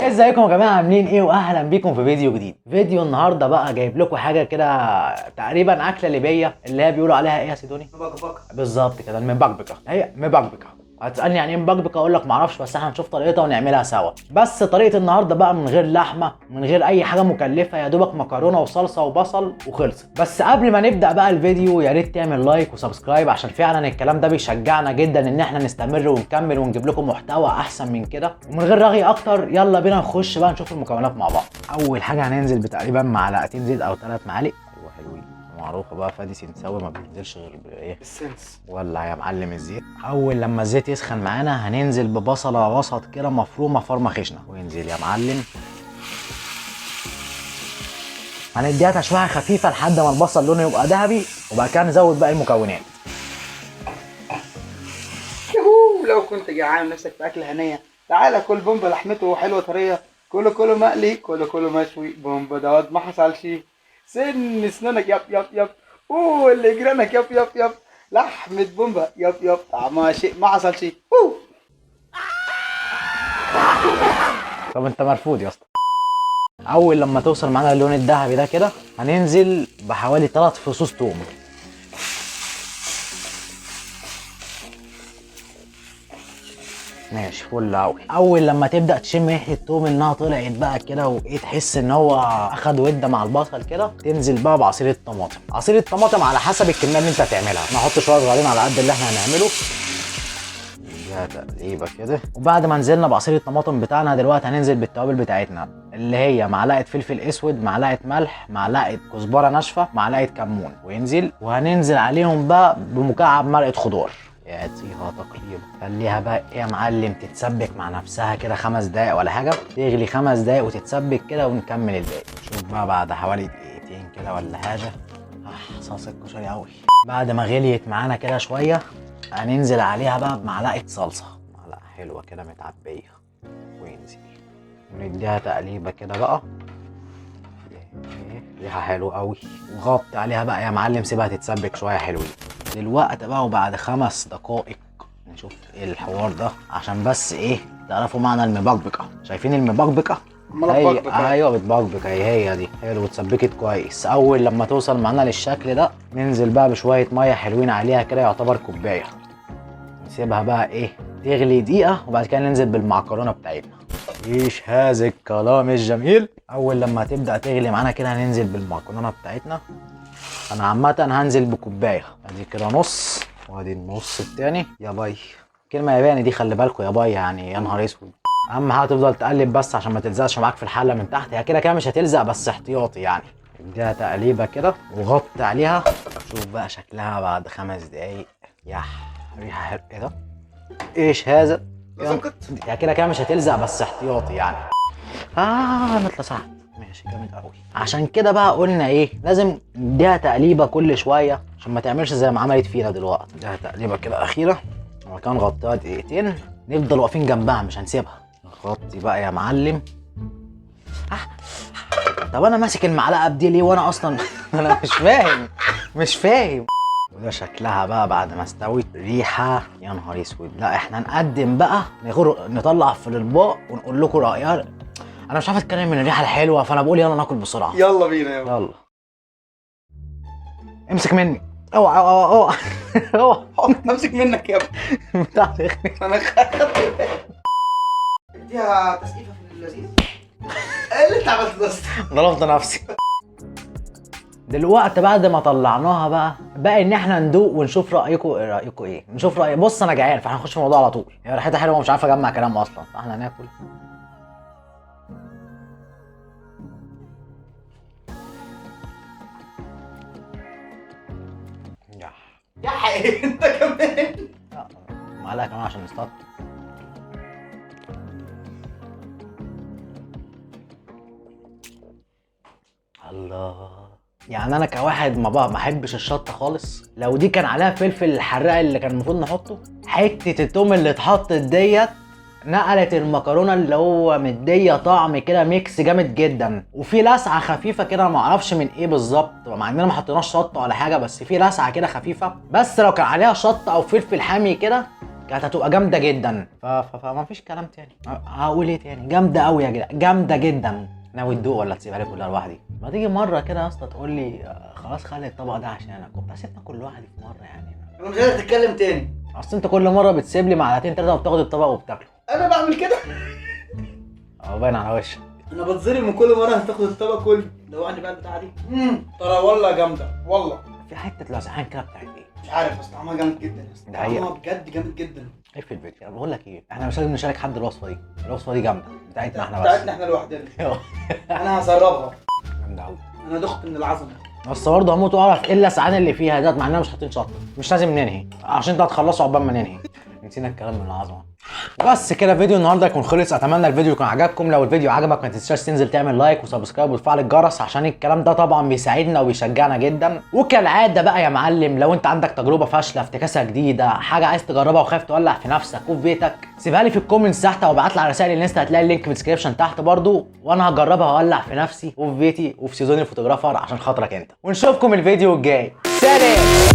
ازيكم يا جماعه، عاملين ايه؟ واهلا بيكم في فيديو جديد. فيديو النهارده بقى جايب لكم حاجه كده تقريبا اكله ليبيه اللي هي بيقولوا عليها ايه يا سيدوني؟ مبكبكه. بالظبط كده، المبكبكه. هي مبكبكه. هتسالني يعني ايه مبكبكه؟ اقول لك معرفش، بس احنا هنشوف طريقتها ونعملها سوا. بس طريقه النهارده بقى من غير لحمه، من غير اي حاجه مكلفه، يا دوبك مكرونه وصلصه وبصل وخلصت. بس قبل ما نبدا بقى الفيديو، يا ريت تعمل لايك وسبسكرايب، عشان فعلا الكلام ده بيشجعنا جدا ان احنا نستمر ونكمل ونجيب لكم محتوى احسن من كده. ومن غير رغي اكتر، يلا بينا نخش بقى نشوف المكونات مع بعض. اول حاجه هننزل بتقريبا معلقتين زيت او 3 معالق. ايوه حلوين، معروفه بقى فادي سنساوي ما بينزلش غير بايه؟ السنس. ولا يا معلم الزيت. اول لما الزيت يسخن معانا هننزل ببصله وسط كده مفرومه فرمه خشنه، وينزل يا معلم. هنديها تشويحه خفيفه لحد ما البصل لونه يبقى ذهبي، وبعد كده نزود باقي المكونات. يهو، لو كنت جعان نفسك في اكل هنيه تعالى كل بومبا، لحمته حلوه طريه. كله مقلي، كله مشوي. بومبا دوت ما حصلش. سن اسنانك يب يب يب. اللي جيرانك يب يب يب. لحمه بومبا يب يب، طعمها شيء ما حصلش. طب انت مرفوض يا اسطى. اول لما توصل معانا اللون الذهبي ده كده، هننزل بحوالي 3 فصوص توم. ماشي فل قوي. اول لما تبدا تشم ريحه التوم انها طلعت بقى كده، وايه تحس ان هو اخد وده مع البصل كده، تنزل بقى بعصير الطماطم. عصير الطماطم على حسب الكميه اللي انت هتعملها، نحط شويه صغيرين على قد اللي احنا هنعمله. نديها تقليبه كده. وبعد ما نزلنا بعصير الطماطم بتاعنا، دلوقتي هننزل بالتوابل بتاعتنا، اللي هي معلقه فلفل اسود، معلقه ملح، معلقه كزبره ناشفه، معلقه كمون، وهننزل عليهم بقى بمكعب مرقه خضار. يعطيها تقليب. خليها بقى ايه يا معلم تتسبك مع نفسها كده 5 دقايق ولا حاجه، تغلي 5 دقايق وتتسبك كده، ونكمل الباقي. شوف بقى بعد حوالي دقيقتين كده ولا حاجه. صوص الكشري قوي. بعد ما غليت معانا كده شويه، هننزل عليها بقى بمعلقه صلصه، معلقه حلوه كده متعبيه، وينزل ونديها تقليبه كده بقى. ريحه حلوه قوي. وغطي عليها بقى يا معلم، سيبها تتسبك شويه حلوين. دلوقتي بقى وبعد 5 دقائق نشوف ايه الحوار ده، عشان بس ايه تعرفوا معنى المبكبكه. شايفين المبكبكه؟ ايوه بتبكبك، هي دي. حلو، اتسبكت كويس. اول لما توصل معانا للشكل ده، ننزل بقى بشويه ميه حلوين عليها كده، يعتبر كوبايه. نسيبها بقى ايه تغلي دقيقه، وبعد كده ننزل بالمعكرونه بتاعتنا. ايش هذا الكلام الجميل. اول لما تبدا تغلي معانا كده، هننزل بالمعكرونه بتاعتنا. انا عامه هنزل بكوبايه، ادي كده نص، وادي النص التاني. يا باي، كلمه ياباني دي، خلي بالكوا يا باي، يعني يا نهار اسود. اهم حاجه تفضل تقلب بس عشان ما تلزقش معاك في الحله من تحت. هي كده كده مش هتلزق، بس احتياطي يعني. اديها تقليبه كده وغطي عليها. شوف بقى شكلها بعد 5 دقايق. يح، ريحه حلوه. ايه ده؟ ايش هذا؟ هي كده كده مش هتلزق، بس احتياطي يعني. انا اتلسعت. ماشي جامد قوي. عشان كده بقى قلنا ايه، لازم نديها تقليبه كل شويه عشان ما تعملش زي ما عملت فينا دلوقتي. نديها تقليبه كده اخيره، وبعد كده نغطيها دقيقتين، نفضل واقفين جنبها مش هنسيبها. نغطي بقى يا معلم. طب انا ماسك المعلقه بدي ليه وانا اصلا انا مش فاهم. وده شكلها بقى بعد ما استوت. ريحه يا نهار اسود. لا احنا نقدم بقى، نطلع في الاطباق ونقول لكم رايها. انا مش عارف اتكلم من الريحه الحلوه، فانا بقول يلا ناكل بسرعه. يلا بينا يلا. امسك مني. اوعى اوعى اوعى. امسك منك يا ابني. بتاع انا خدت. اديها تسقيفه في اللذيذ. ايه اللي انت عملته ده؟ ضربت نفسي. دلوقتي بعد ما طلعناها بقى ان احنا ندوق ونشوف رايكم ايه. نشوف رايي. بص انا جعان، فاحنا هنخش في الموضوع على طول. هي ريحتها حلوه ومش عارف اجمع كلام اصلا، فاحنا هناكل. يا حقيقي انت كمان. معلقه كمان عشان نستط. الله. يعني انا كواحد ما بحبش الشطه خالص، لو دي كان عليها فلفل الحراق اللي كان المفروض نحطه، حته التوم اللي اتحطت ديت نقلت المكرونه اللي هو مديه طعم كده ميكس جامد جدا. وفي لسعه خفيفه كده، ما اعرفش من ايه بالظبط، مع اننا ما حطيناش شطه ولا حاجه، بس في لسعه كده خفيفه. بس لو كان عليها شطه او فلفل حامي كده كانت هتبقى جامده جدا. فما فيش كلام تاني. هقول ايه تاني؟ جامده قوي يا جدع، جامده جدا. ناوي تدوق ولا تسيبها لي كلها لوحدي؟ ما تيجي مره كده يا اسطى تقول لي خلاص خلي الطبق ده عشانك، كنت هسيبنا كل لوحدي في مره يعني. انا مش قادر تتكلم تاني. اصل انت كل مره بتسيب لي معلقتين ثلاثه وبتاخد الطبق وبتاكله. انا بعمل كده؟ باين على وشك. انا بتظلم من كل مره هتاخد الطبق كله. دوقني بقى البتاعه دي. ترى والله جامده والله. في حته لسعان كده بتاعت ايه؟ مش عارف بس طعمها جامد جدا يا اسطى. ده حقيقة. طعمها بجد جامد جدا. اقفل الفيديو. انا بقول لك ايه، احنا مش لازم نشارك حد الوصفه دي. الوصفه دي جامده بتاعتنا احنا بس. بتاعتنا احنا لوحدنا. انا هسربها. جامده قوي. انا دخت من العظمه. بس برضه هموت واعرف ايه اللسعان اللي فيها ديت، مع اننا مش حاطين شطه. مش لازم ننهي عشان انت هتخلصوا عقبال ما ننهي. نسينا الكلام من العظمه. بس كده فيديو النهارده يكون خلص. اتمنى الفيديو يكون عجبكم. لو الفيديو عجبك ما تنساش تنزل تعمل لايك وسبسكرايب وتفعل الجرس، عشان الكلام ده طبعا بيساعدنا وبيشجعنا جدا. وكالعاده بقى يا معلم، لو انت عندك تجربه فاشله، افتكاسه جديده، حاجه عايز تجربها وخايف تولع في نفسك وفي بيتك، سيبها لي في الكومنتس تحت او ابعت لي على رسائل الانستا، هتلاقي اللينك في الديسكربشن تحت برضو، وانا هجربها واولع في نفسي وفي بيتي وفي سيزون الفوتوغرافر عشان خاطرك انت. ونشوفكم الفيديو الجاي. سلام.